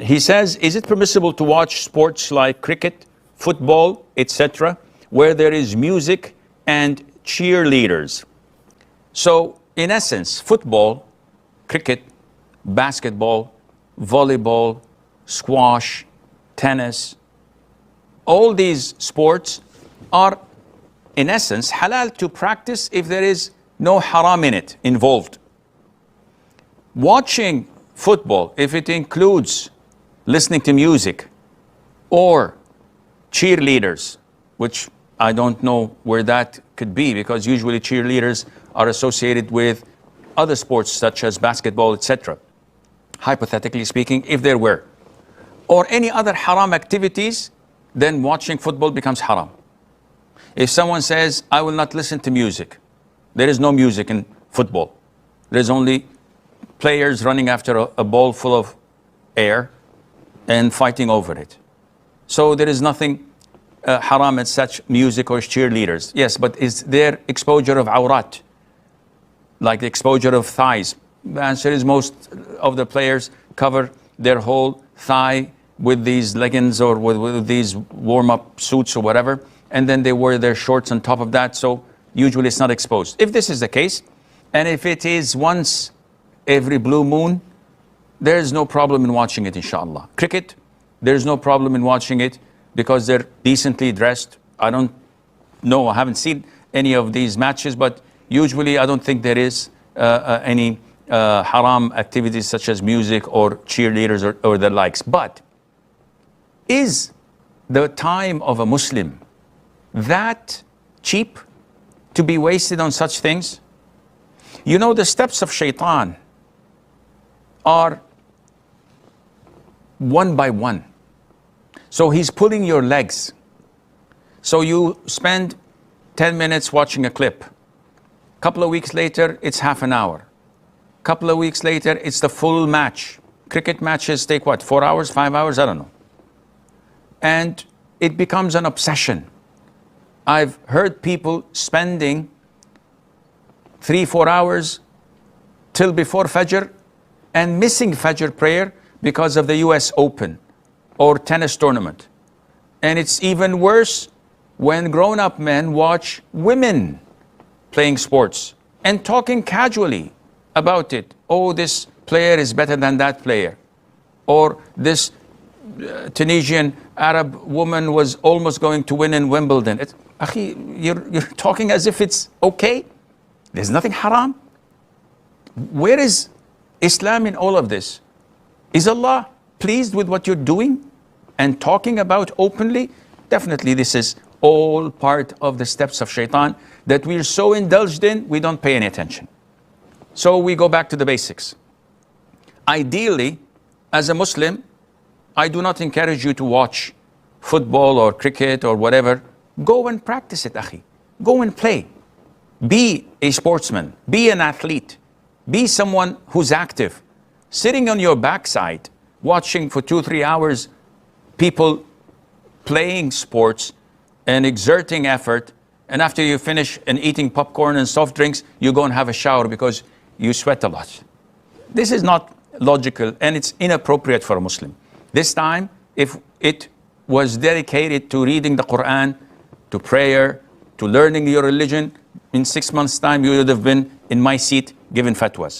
He says, is it permissible to watch sports like cricket, football, etc., where there is music and cheerleaders? So, in essence, football, cricket, basketball, volleyball, squash, tennis, all these sports are, in essence, halal to practice if there is no haram in it involved. Watching football, if it includes listening to music or cheerleaders, which I don't know where that could be, because usually cheerleaders are associated with other sports such as basketball, etc. Hypothetically speaking, if there were, or any other haram activities, then watching football becomes haram. If someone says, I will not listen to music, there is no music in football. There's only players running after a ball full of air and fighting over it. So there is nothing haram in such music or cheerleaders. Yes, but is there exposure of awrat, like the exposure of thighs? The answer is most of the players cover their whole thigh with these leggings or with these warm-up suits or whatever, and then they wear their shorts on top of that, so usually it's not exposed. If this is the case, and if it is once every blue moon, there's no problem in watching it, inshallah. Cricket, there's no problem in watching it because they're decently dressed. I don't know, I haven't seen any of these matches, but usually I don't think there is any haram activities such as music or cheerleaders or the likes. But is the time of a Muslim that cheap to be wasted on such things? You know, the steps of shaitan are one by one. So he's pulling your legs. So you spend 10 minutes watching a clip. A couple of weeks later, it's half an hour. A couple of weeks later, it's the full match. Cricket matches take what, 4 hours, 5 hours? I don't know. And it becomes an obsession. I've heard people spending 3-4 hours till before Fajr and missing Fajr prayer because of the US Open or tennis tournament. And it's even worse when grown-up men watch women playing sports and talking casually about it. Oh, this player is better than that player. Or this Tunisian Arab woman was almost going to win in Wimbledon. You're talking as if it's okay. There's nothing haram. Where is Islam in all of this? Is Allah pleased with what you're doing and talking about openly? Definitely this is all part of the steps of shaitan that we're so indulged in, we don't pay any attention. So we go back to the basics. Ideally, as a Muslim, I do not encourage you to watch football or cricket or whatever. Go and practice it, akhi. Go and play. Be a sportsman. Be an athlete. Be someone who's active. Sitting on your backside, watching for 2-3 hours people playing sports and exerting effort, and after you finish and eating popcorn and soft drinks, you go and have a shower because you sweat a lot. This is not logical and it's inappropriate for a Muslim. This time, if it was dedicated to reading the Quran, to prayer, to learning your religion, in 6 months' time you would have been in my seat giving fatwas.